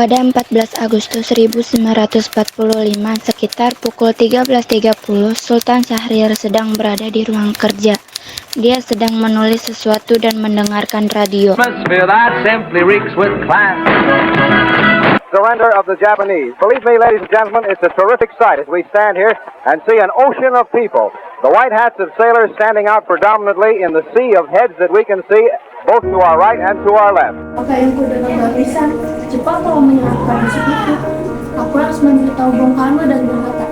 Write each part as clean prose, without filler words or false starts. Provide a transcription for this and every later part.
Pada 14 Agustus 1945, sekitar pukul 13.30, Sultan Syahrir sedang berada di ruang kerja. Dia sedang menulis sesuatu dan mendengarkan radio. Surrender of the Japanese. Believe me, ladies and gentlemen, it's a terrific sight as we stand here and see an ocean of people. The white hats of sailors standing out predominantly in the sea of heads that we can see both to our right and to our left. Apa yang kudengar barusan, Jepang telah menyerahkan musuh itu. Aku harus memberitahu Bung Karno dan Bung Hatta.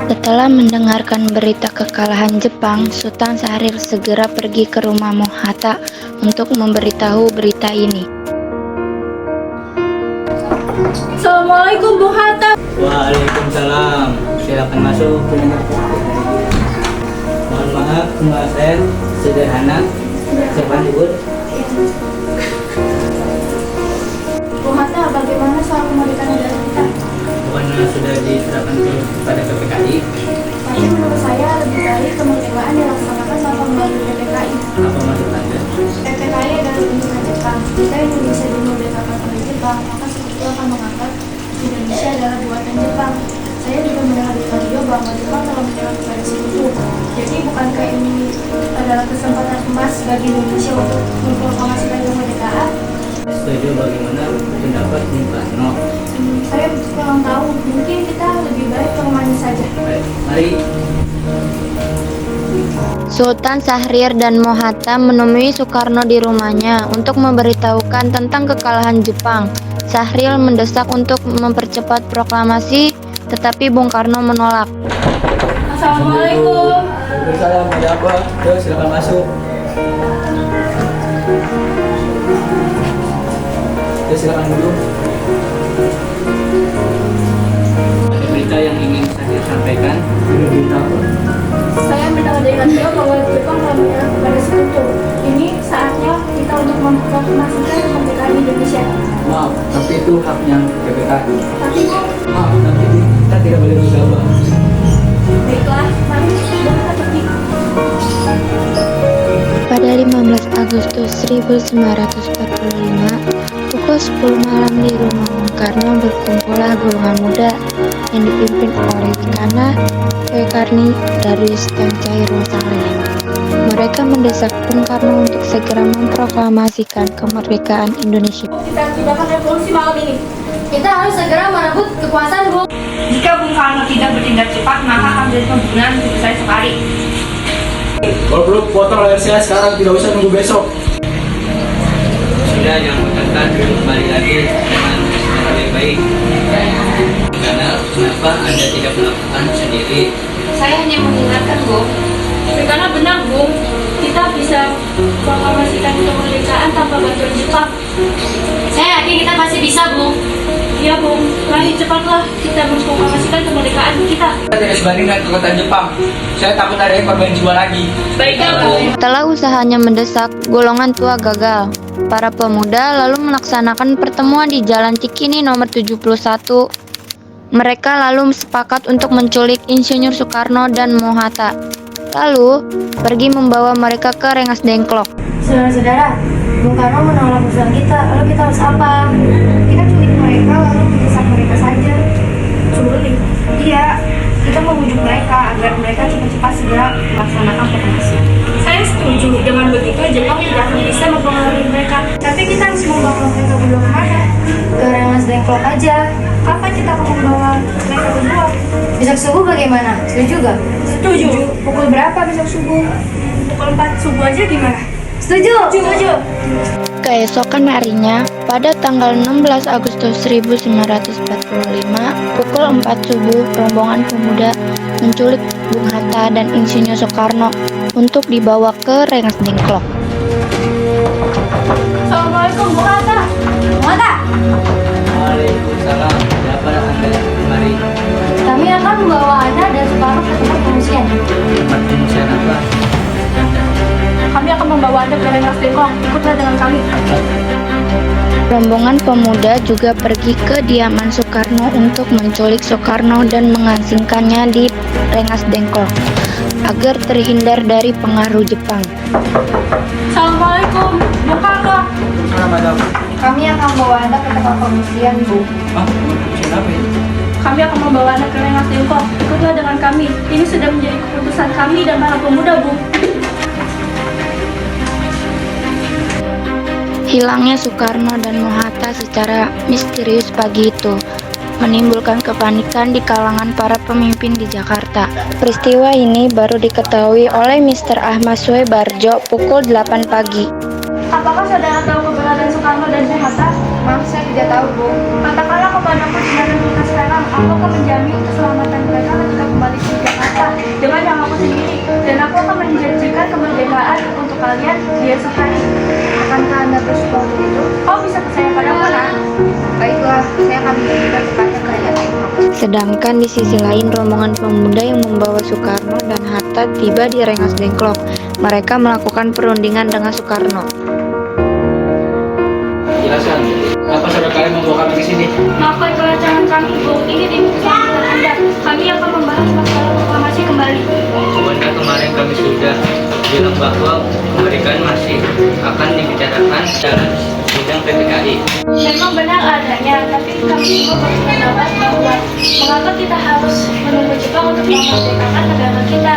Setelah mendengarkan berita kekalahan Jepang, Sultan Syahrir segera pergi ke rumah Bung Hatta untuk memberitahu berita ini. Assalamualaikum Bung Hatta. Waalaikumsalam. Silakan masuk. Mohon maaf, rumah saya sederhana. Siapa libur? Bung Hatta, bagaimana soal kemerdekaan negara kita? Bukannya sudah diserahkan kepada PPKI? Tapi menurut saya lebih baik kemerdekaan dilaksanakan tanpa melalui PPKI. Apa maksud Anda? PPKI adalah bentukan Jepang. Jika Indonesia dimerdekakan oleh Jepang, maka itu akan menganggap Indonesia adalah buatan Jepang. Saya juga mendengar di radio bahwa Jepang telah menyerang kepada Sekutu. Jadi bukankah ini adalah kesempatan emas bagi Indonesia untuk memproklamasikan kemerdekaan? Setuju. Bagaimana pendapat Bung Karno? Saya kurang tahu. Mungkin kita lebih baik ke rumahnya saja. Baik, mari. Sultan Syahrir dan Bung Hatta menemui Soekarno di rumahnya untuk memberitahukan tentang kekalahan Jepang. Syahrir mendesak untuk mempercepat proklamasi, tetapi Bung Karno menolak. Assalamualaikum. Waalaikumsalam. Ada apa? Yuk, silakan masuk. Ya, silakan dulu. Ada berita yang ingin saya sampaikan. Berita apa? Saya mendengar dari radio bahwa Jepang telah menyerang kepada Sekutu. Ini saatnya kita untuk memproklamasikan kemerdekaan Indonesia. Maaf, tapi itu haknya PPKI. Tapi Maaf, tapi kita tidak boleh gegabah. baiklah, mari kita pergi. Pada 15 Agustus 1945, pukul 10 malam di rumah Bung Karno berkumpullah golongan muda yang dipimpin oleh Ikana Karni dari Stan Cairo Saleh. Mereka mendesak Bung Karno untuk segera memproklamasikan kemerdekaan Indonesia. Kita tidakkan revolusi malam ini. Kita harus segera merebut kekuasaan, Bung. Jika Bung Karno tidak bertindak cepat, maka akan menjadi pembunuhan untuk saya sekali. Kalau perlu potong leher saya sekarang, tidak usah nunggu besok. Sudah, yang bersangkutan kembali lagi dengan cara yang baik. Karena kenapa Anda tidak melakukan sendiri? Saya hanya mengingatkan, Bung. Karena benar, Bung. Kita bisa proklamasikan kemerdekaan tanpa bantuan Jepang. Saya yakin kita pasti bisa, Bung. Iya, Bung. Mari cepatlah kita memproklamasikan kemerdekaan kita. Kita tidak sebanding dengan kekuatan Jepang. Saya takut ada korban jiwa lagi. Baiklah, Bung. Setelah usahanya mendesak, golongan tua gagal. Para pemuda lalu melaksanakan pertemuan di Jalan Cikini nomor 71. Mereka lalu sepakat untuk menculik Insinyur Soekarno dan Bung Hatta. Lalu, pergi membawa mereka ke Rengas Dengklok. Saudara-saudara, Bung Karno menolak usulan kita. Lalu kita harus apa? Kita culik mereka lalu mendesak mereka saja. Culik? Iya, kita membujuk mereka agar mereka cepat-cepat segera melaksanakan proklamasi. Saya setuju. Dengan begitu, Jepang tidak akan bisa mempengaruhi mereka. Tapi kita harus membawa mereka berdua kemana? Ke Rengas Dengklok aja. Kapan kita akan membawa mereka berdua? Besok subuh bagaimana? Setuju gak? Setuju. Pukul berapa besok subuh? Pukul 4 subuh aja gimana? Setuju? Setuju. Keesokan harinya, pada tanggal 16 Agustus 1945, pukul 4 subuh, rombongan pemuda menculik Bung Hatta dan Insinyur Soekarno untuk dibawa ke Rengas Dengklok. Assalamualaikum Bung Hatta. Bung Hatta, Waalaikumsalam. Siapa Anda kemari? kami akan membawa Anda dan Soekarno ke tempat pengungsian. Tempat pengungsian apa? Kami akan membawa Anda ke Rengas Dengklok. Ikutlah dengan kami. Rombongan pemuda juga pergi ke kediaman Soekarno untuk menculik Soekarno dan mengasingkannya di Rengas Dengklok agar terhindar dari pengaruh Jepang. Assalamualaikum Bung Karno. madam? Kami akan membawa Anda ke tempat pengungsian, Bu. Ah, siapa ini? Kami akan membawa Anda ke Rengas Dengklok. Ikutlah dengan kami. Ini sudah menjadi keputusan kami dan para pemuda, Bu. Hilangnya Soekarno dan Mohatta secara misterius pagi itu menimbulkan kepanikan di kalangan para pemimpin di Jakarta. Peristiwa ini baru diketahui oleh Mr. Ahmad Suebarjo pukul 8 pagi. Apakah saudara tahu keberadaan Soekarno dan Mohatta? Maaf, saya tidak tahu, Bu. Katakanlah kepadaku di mana mereka sekarang. Aku akan menjamin keselamatan mereka ketika kembali ke Jakarta dengan nyawaku sendiri. Dan aku akan menjanjikan kemerdekaan untuk kalian di esok hari. Akankah Anda bersumpah untuk itu? Kau bisa percaya padaku, nak? Baiklah, saya akan menunjukkan kepada kalian. Sedangkan di sisi lain, rombongan pemuda yang membawa Soekarno dan Hatta tiba di Rengas Dengklok. Mereka melakukan perundingan dengan Soekarno. Jelaskan. Kenapa saudara kalian membawa kami ke sini? Maafkan kelancaran kami, Bu. Ini demi keselamatan Anda. Kami akan membahas masalah proklamasi kembali. Bukankah kemarin kami sudah bilang bahwa kemerdekaan masih akan dibicarakan dalam sidang PPKI? Memang benar adanya, tapi kami juga berpendapat bahwa mengapa kita harus menunggu Jepang untuk memerdekakan negara kita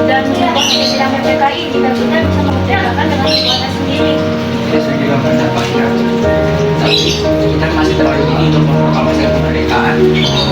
dan menunggu hasil sidang PPKI jika kita bisa memerdekakan dengan kekuatan sendiri. Saya juga pendapatnya. Tapi kita masih terlalu dini untuk memproklamasikan kemerdekaan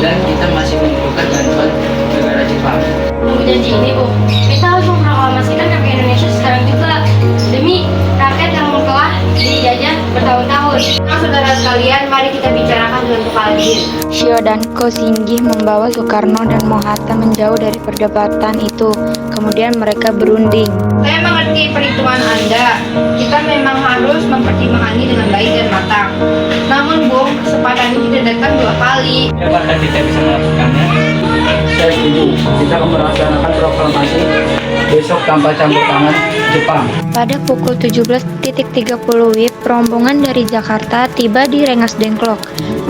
dan kita masih membutuhkan bantuan negara Jepang. Tunggu janji ini, Bu. Kita harus memproklamasikan ke Indonesia sekarang juga demi rakyat yang telah dijajah bertahun-tahun. Saudara sekalian, mari kita bicarakan dengan kepala dingin. Shio dan Ko Singgih membawa Soekarno dan Mohatta menjauh dari perdebatan itu. Kemudian mereka berunding. Saya mengerti perhitungan Anda. Kita memang harus mempertimbangkannya dengan baik dan matang. Namun, Bung, kesempatan ini tidak datang 2 kali. Dapatkah kita bisa melakukannya? Saya setuju. Kita akan melaksanakan proklamasi besok tanpa campur tangan Jepang. Pada pukul 17.30 WIB, rombongan dari Jakarta tiba di Rengas Dengklok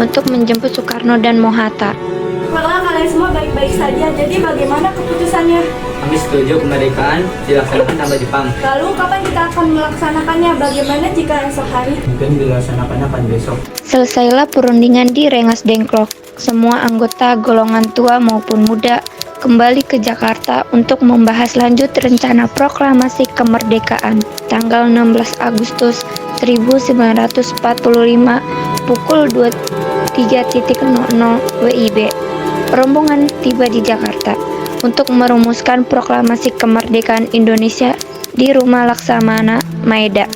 untuk menjemput Soekarno dan Mohatta. Apakah kalian semua baik-baik saja? Jadi bagaimana keputusannya? Kami setuju kemerdekaan dilaksanakan tanpa Jepang. Lalu kapan kita akan melaksanakannya? Bagaimana jika esok hari? Mungkin dilaksanakannya akan besok. Selesailah perundingan di Rengas Dengklok. Semua anggota golongan tua maupun muda kembali ke Jakarta untuk membahas lanjut rencana proklamasi kemerdekaan tanggal 16 Agustus 1945 pukul 23.00 WIB. Rombongan tiba di Jakarta untuk merumuskan proklamasi kemerdekaan Indonesia di Rumah Laksamana Maeda.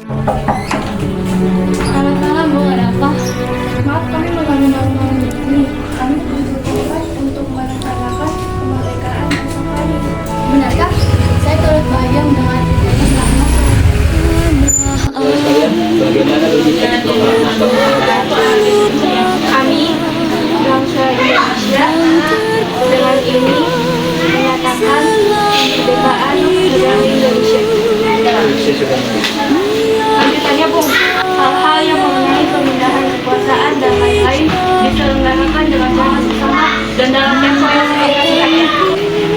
Malam-malam, Bu, ada apa? Maaf, kami mengganggu malam-malam ini. Kami bertujuan untuk merayakan kemerdekaan esok hari. Benarkah? Saya turut bahagia mendengar ceritanya selama Saudara sekalian, bagaimana berbicara proklamasi kemerdekaan? kami bangsa Indonesia dengan ini menyatakan kemerdekaan negara Indonesia. Saya sudah Lanjutannya, Bung, hal-hal yang mengenai pemindahan kekuasaan dan lain-lain diselenggarakan dengan cara bersama dan dalam tempo yang singkat-singkatnya.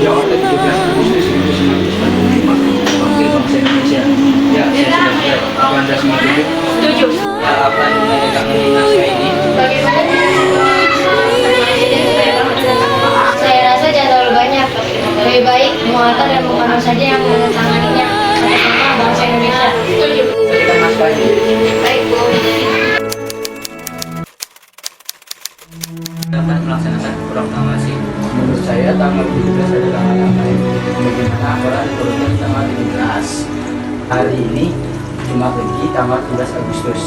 Ya, pada 17 Agustus 1945, Wakil Bangsa Indonesia. Ya, saya sudah siap. Apa Anda semua setuju? Setuju. Kita akan menegakkan naskah ini. Bagaimana jika presiden supaya bangsa tetap kompak? Saya rasa jangan terlalu banyak. Lebih baik Mohatta dan Soekarno saja yang menandatanganinya atas nama bangsa Indonesia. Setuju. Kita naskah ini. Baik, Bu. Kita akan melaksanakan proklamasi. Menurut saya tanggal 17 adalah hal yang baik. Bagaimana aturan turunnya di tanggal 17? Hari ini cuma pergi tanggal 17 Agustus.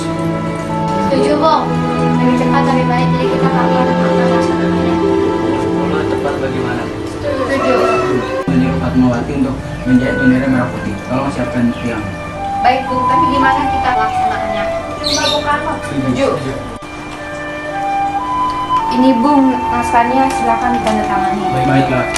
Setuju, Bung. Lebih cepat lebih baik, jadi kita akan melaksanakannya. Lalu tepat bagaimana? Setuju. Menyuruh Fatmawati untuk menjahit bendera merah putih. Tolong siapkan tiang. Baik, Bu. Tapi gimana kita melaksanakannya? Mbak Soekarno. Setuju. Ini, Bung, naskahnya silakan ditandatangani. Baiklah.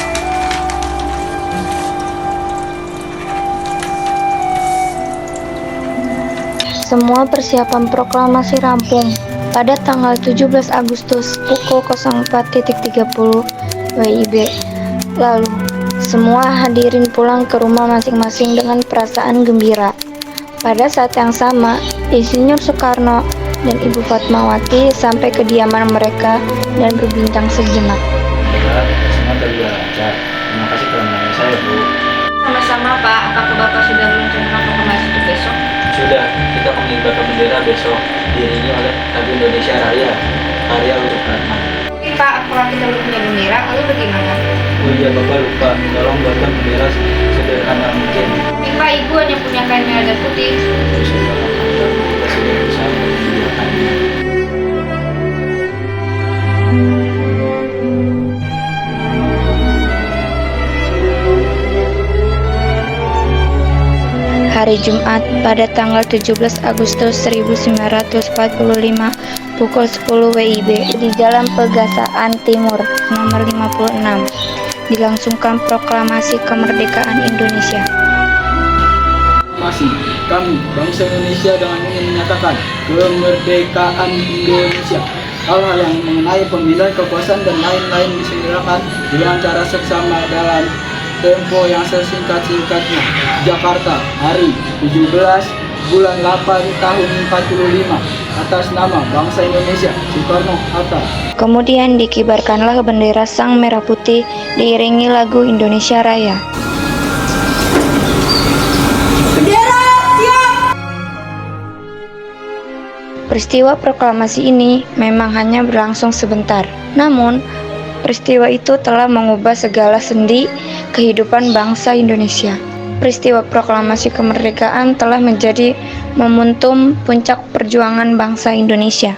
Semua persiapan proklamasi rampung. Pada tanggal 17 Agustus pukul 04.30 WIB. Lalu, semua hadirin pulang ke rumah masing-masing dengan perasaan gembira. Pada saat yang sama, Insinyur Soekarno dan Ibu Fatmawati sampai kediaman mereka dan berbincang sejenak. Ya, semua terbiar lancar. Terima kasih telah menemani saya, Bu. Sama-sama Pak, apakah Bapak sudah merencanakan proklamasi itu besok? Sudah, kita mengibarkan bendera besok diiringi oleh lagu Indonesia Raya, karya untuk Rahman. Tapi Pak, apakah kita belum punya bendera, lalu bagaimana? Oh iya, Bapak lupa. Tolong buatkan bendera sederhana mungkin. Tapi Pak, Ibu hanya punya kain merah dan putih. Sudah, kita sudah berusaha menyediakannya. Hari Jumat pada tanggal 17 Agustus 1945 pukul 10 WIB di Jalan Pegasaan Timur nomor 56 dilangsungkan proklamasi kemerdekaan Indonesia. Masih kami bangsa Indonesia dengan ini menyatakan kemerdekaan Indonesia. Hal-hal yang mengenai pemilihan kekuasaan dan lain-lain diselenggarakan dengan cara seksama dalam tempo yang sesingkat-singkatnya. Jakarta, hari 17 bulan 8 tahun 45 atas nama bangsa Indonesia, Soekarno-Hatta. Kemudian dikibarkanlah bendera sang merah putih diiringi lagu Indonesia Raya. Peristiwa proklamasi ini memang hanya berlangsung sebentar. Namun, peristiwa itu telah mengubah segala sendi kehidupan bangsa Indonesia. Peristiwa proklamasi kemerdekaan telah menjadi momentum puncak perjuangan bangsa Indonesia.